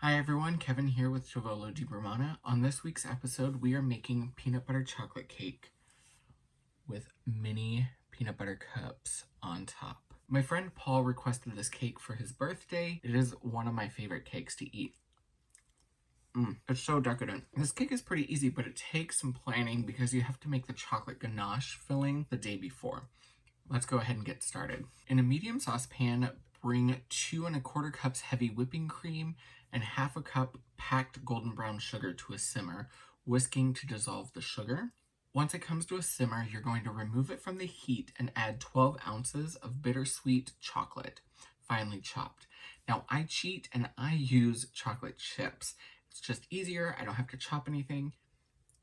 Hi everyone, Kevin here with Chavolo di Bromana. On this week's episode, we are making peanut butter chocolate cake with mini peanut butter cups on top. My friend Paul requested this cake for his birthday. It is one of my favorite cakes to eat. It's so decadent. This cake is pretty easy, but it takes some planning because you have to make the chocolate ganache filling the day before. Let's go ahead and get started. In a medium saucepan, bring 2¼ cups heavy whipping cream and ½ cup packed golden brown sugar to a simmer, whisking to dissolve the sugar. Once it comes to a simmer, you're going to remove it from the heat and add 12 ounces of bittersweet chocolate, finely chopped. Now, I cheat and I use chocolate chips. It's just easier, I don't have to chop anything,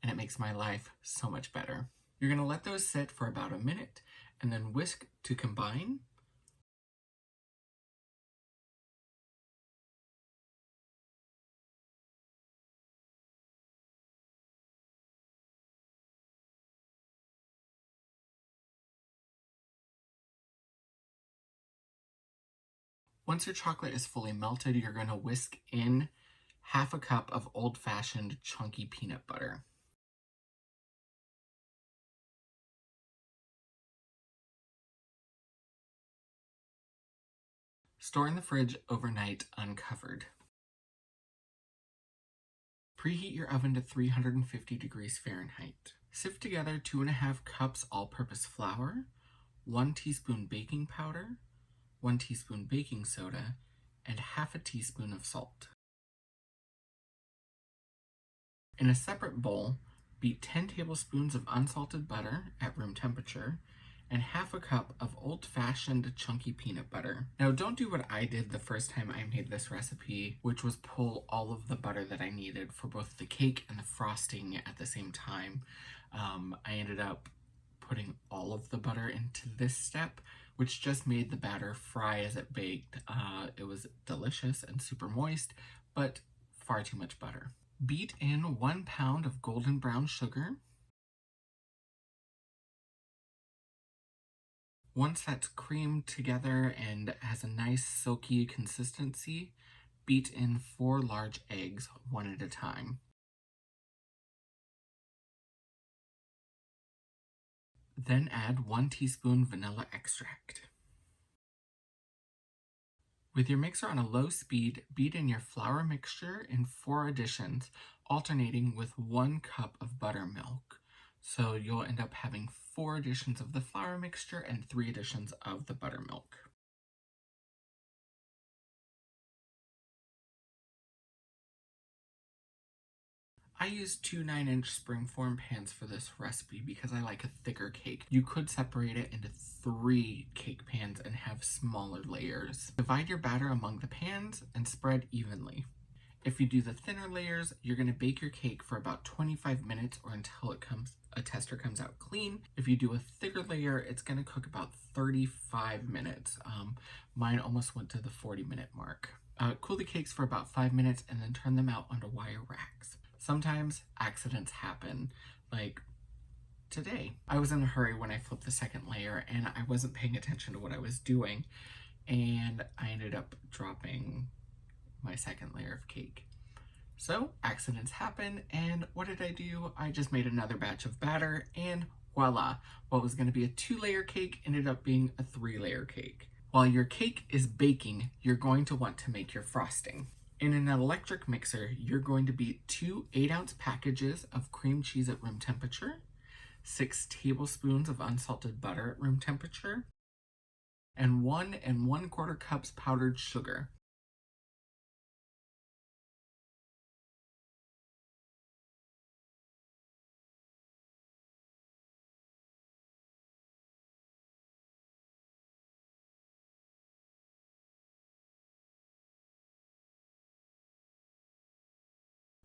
and it makes my life so much better. You're going to let those sit for about a minute and then whisk to combine. Once your chocolate is fully melted, you're going to whisk in ½ cup of old-fashioned chunky peanut butter. Store in the fridge overnight uncovered. Preheat your oven to 350 degrees Fahrenheit. Sift together 2½ cups all-purpose flour, 1 teaspoon baking powder, 1 teaspoon baking soda, and ½ teaspoon of salt. In a separate bowl, beat 10 tablespoons of unsalted butter at room temperature and ½ cup of old-fashioned chunky peanut butter. Now, don't do what I did the first time I made this recipe, which was pull all of the butter that I needed for both the cake and the frosting at the same time. I ended up putting all of the butter into this step, which just made the batter fry as it baked. It was delicious and super moist, but far too much butter. Beat in 1 pound of golden brown sugar. Once that's creamed together and has a nice silky consistency, beat in 4 large eggs, one at a time. Then add 1 teaspoon vanilla extract. With your mixer on a low speed, beat in your flour mixture in 4 additions, alternating with 1 cup of buttermilk. So you'll end up having 4 additions of the flour mixture and 3 additions of the buttermilk. I used 2 9-inch springform pans for this recipe because I like a thicker cake. You could separate it into 3 cake pans and have smaller layers. Divide your batter among the pans and spread evenly. If you do the thinner layers, you're going to bake your cake for about 25 minutes or until a tester comes out clean. If you do a thicker layer, it's going to cook about 35 minutes. Mine almost went to the 40-minute mark. Cool the cakes for about 5 minutes and then turn them out onto wire racks. Sometimes accidents happen, like today. I was in a hurry when I flipped the second layer and I wasn't paying attention to what I was doing, and I ended up dropping my second layer of cake. So accidents happen, and what did I do? I just made another batch of batter, and voila, what was going to be a 2-layer cake ended up being a 3-layer cake. While your cake is baking, you're going to want to make your frosting. In an electric mixer, you're going to beat 2 8-ounce packages of cream cheese at room temperature, 6 tablespoons of unsalted butter at room temperature, and 1 1/4 cups powdered sugar.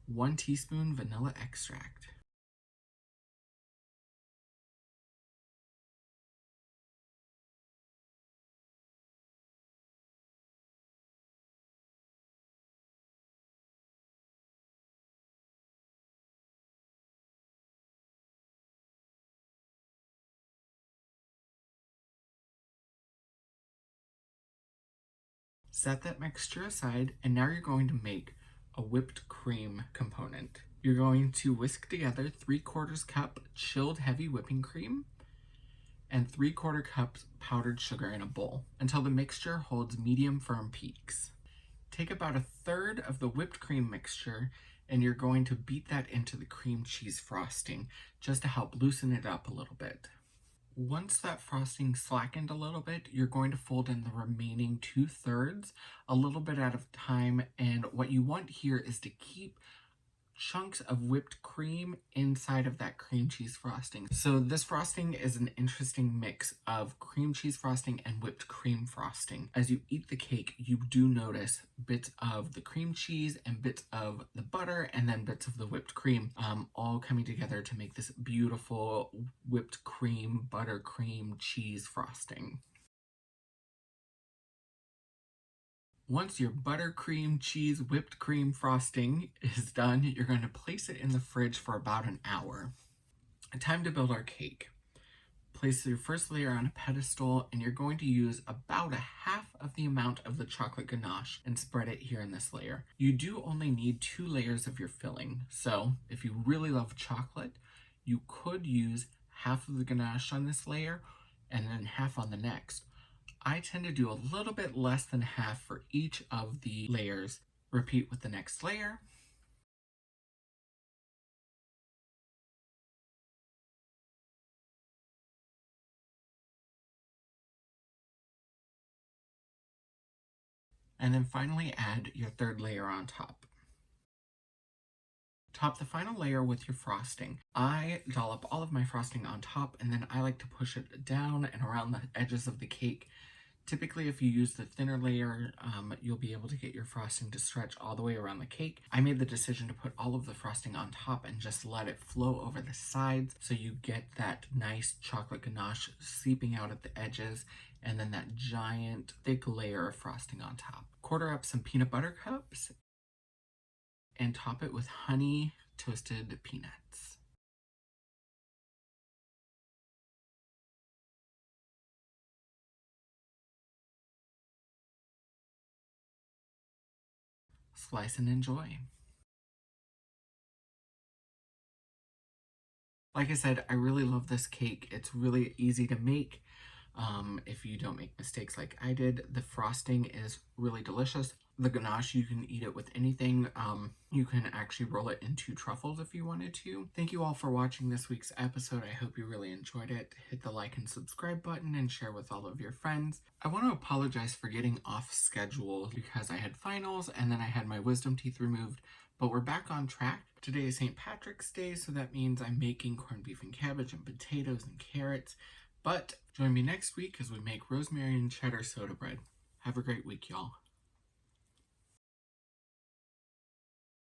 One teaspoon vanilla extract. Set that mixture aside, and now you're going to make a whipped cream component. You're going to whisk together 3/4 cup chilled heavy whipping cream and 3/4 cups powdered sugar in a bowl until the mixture holds medium firm peaks. Take about 1/3 of the whipped cream mixture and you're going to beat that into the cream cheese frosting just to help loosen it up a little bit. Once that frosting slackened a little bit, you're going to fold in the remaining 2/3 a little bit at a time, and what you want here is to keep chunks of whipped cream inside of that cream cheese frosting. So this frosting is an interesting mix of cream cheese frosting and whipped cream frosting. As you eat the cake, you do notice bits of the cream cheese and bits of the butter and then bits of the whipped cream all coming together to make this beautiful whipped cream, buttercream, cheese frosting. Once your buttercream, cheese, whipped cream frosting is done, you're going to place it in the fridge for about an hour. Time to build our cake. Place your first layer on a pedestal and you're going to use about 1/2 of the amount of the chocolate ganache and spread it here in this layer. You do only need 2 layers of your filling, so if you really love chocolate, you could use 1/2 of the ganache on this layer and then 1/2 on the next. I tend to do a little bit less than 1/2 for each of the layers. Repeat with the next layer. And then finally add your 3rd layer on top. Top the final layer with your frosting. I dollop all of my frosting on top and then I like to push it down and around the edges of the cake. Typically, if you use the thinner layer, you'll be able to get your frosting to stretch all the way around the cake. I made the decision to put all of the frosting on top and just let it flow over the sides so you get that nice chocolate ganache seeping out at the edges and then that giant thick layer of frosting on top. Quarter up some peanut butter cups and top it with honey toasted peanuts. Slice and enjoy. Like I said, I really love this cake. It's really easy to make if you don't make mistakes like I did. The frosting is really delicious. The ganache, you can eat it with anything. You can actually roll it into truffles if you wanted to. Thank you all for watching this week's episode. I hope you really enjoyed it. Hit the like and subscribe button and share with all of your friends. I want to apologize for getting off schedule because I had finals and then I had my wisdom teeth removed, but we're back on track. Today is St. Patrick's Day, so that means I'm making corned beef and cabbage and potatoes and carrots. But join me next week as we make rosemary and cheddar soda bread. Have a great week, y'all.